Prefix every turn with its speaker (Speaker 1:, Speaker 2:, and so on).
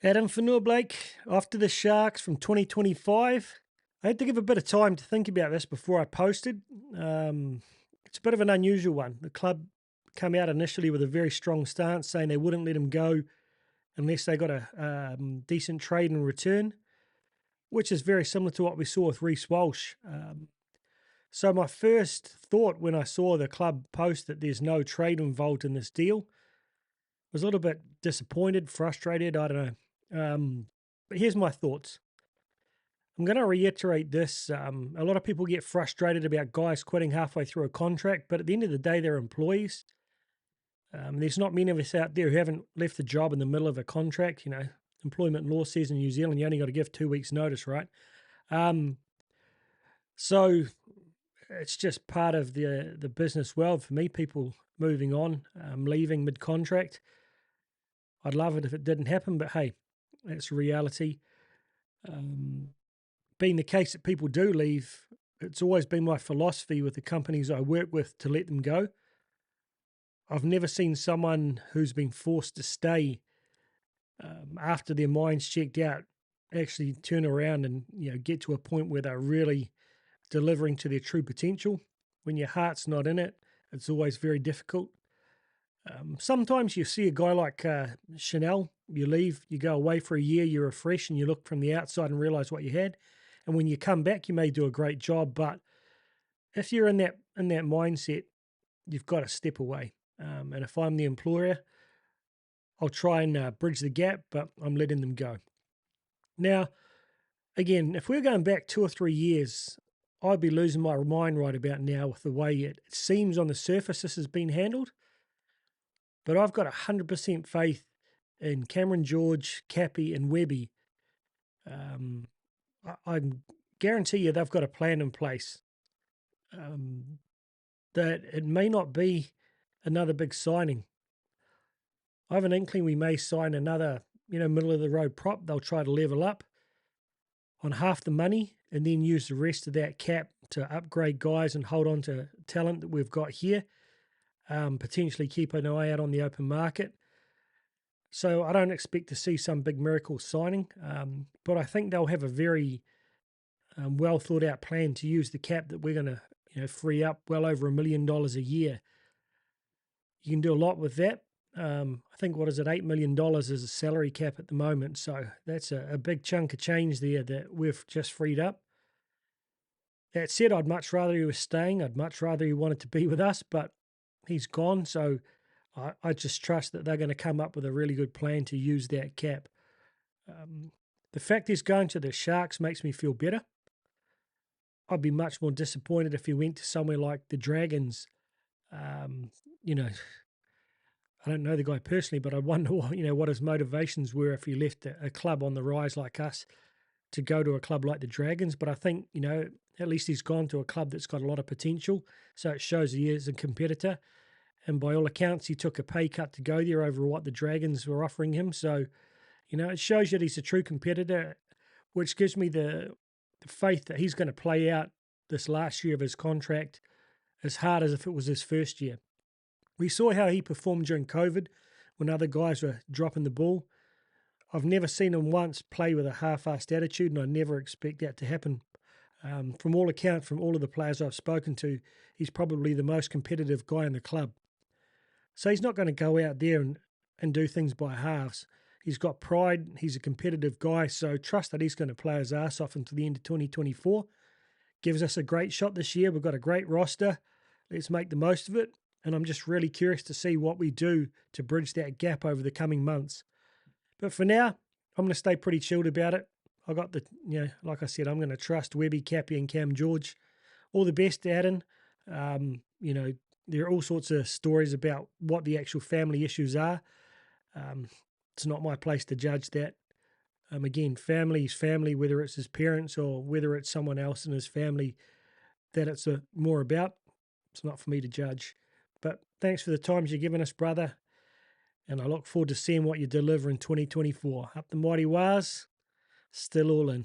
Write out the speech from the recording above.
Speaker 1: Addin Fonua Blake, after the Sharks from 2025. I had to give a bit of time to think about this before I posted. It's a bit of an unusual one. The club came out initially with a very strong stance, saying they wouldn't let him go unless they got a decent trade in return, which is very similar to what we saw with Reece Walsh. So my first thought when I saw the club post that there's no trade involved in this deal was a little bit disappointed, frustrated, I don't know. But here's my thoughts. I'm going to reiterate this. A lot of people get frustrated about guys quitting halfway through a contract, but at the end of the day, they're employees. There's not many of us out there who haven't left the job in the middle of a contract. You know, employment law says in New Zealand, you only got to give 2 weeks' notice, right? So it's just part of the business world for me, people moving on, leaving mid-contract. I'd love it if it didn't happen, but hey, that's reality. Being the case that people do leave, it's always been my philosophy with the companies I work with to let them go. I've never seen someone who's been forced to stay after their mind's checked out actually turn around and get to a point where they're really delivering to their true potential. When your heart's not in it, it's always very difficult. Sometimes you see a guy like Chanel, you leave, you go away for a year, you refresh and you look from the outside and realize what you had. And when you come back, you may do a great job, but if you're in that mindset, you've got to step away. And if I'm the employer, I'll try and bridge the gap, but I'm letting them go. Now, again, if we're going back 2 or 3 years, I'd be losing my mind right about now with the way it seems on the surface this has been handled. But I've got 100% faith in Cameron George, Cappy, and Webby. I guarantee you they've got a plan in place. That it may not be another big signing. I have an inkling we may sign another, middle of the road prop. They'll try to level up on half the money and then use the rest of that cap to upgrade guys and hold on to talent that we've got here. Potentially keep an eye out on the open market. So I don't expect to see some big miracle signing, but I think they'll have a very well thought out plan to use the cap that we're going to free up well over $1 million a year. You can do a lot with that. I think, what is it, $8 million is a salary cap at the moment. So that's a big chunk of change there that we've just freed up. That said, I'd much rather he was staying. I'd much rather he wanted to be with us, but he's gone. So I just trust that they're going to come up with a really good plan to use that cap. The fact he's going to the Sharks makes me feel better. I'd be much more disappointed if he went to somewhere like the Dragons. I don't know the guy personally, but I wonder what his motivations were if he left a club on the rise like us to go to a club like the Dragons. But I think, at least he's gone to a club that's got a lot of potential. So it shows he is a competitor. And by all accounts, he took a pay cut to go there over what the Dragons were offering him. So, it shows that he's a true competitor, which gives me the faith that he's going to play out this last year of his contract as hard as if it was his first year. We saw how he performed during COVID when other guys were dropping the ball. I've never seen him once play with a half-assed attitude, and I never expect that to happen. From all accounts, from all of the players I've spoken to, he's probably the most competitive guy in the club. So he's not going to go out there and do things by halves. He's got pride. He's a competitive guy. So trust that he's going to play his ass off until the end of 2024. Gives us a great shot this year. We've got a great roster. Let's make the most of it. And I'm just really curious to see what we do to bridge that gap over the coming months. But for now, I'm going to stay pretty chilled about it. I got like I said, I'm going to trust Webby, Cappy, and Cam George. All the best, Addin. There are all sorts of stories about what the actual family issues are. It's not my place to judge that. Again, family is family, whether it's his parents or whether it's someone else in his family that it's more about. It's not for me to judge. But thanks for the times you've given us, brother. And I look forward to seeing what you deliver in 2024. Up the mighty Wars, still all in.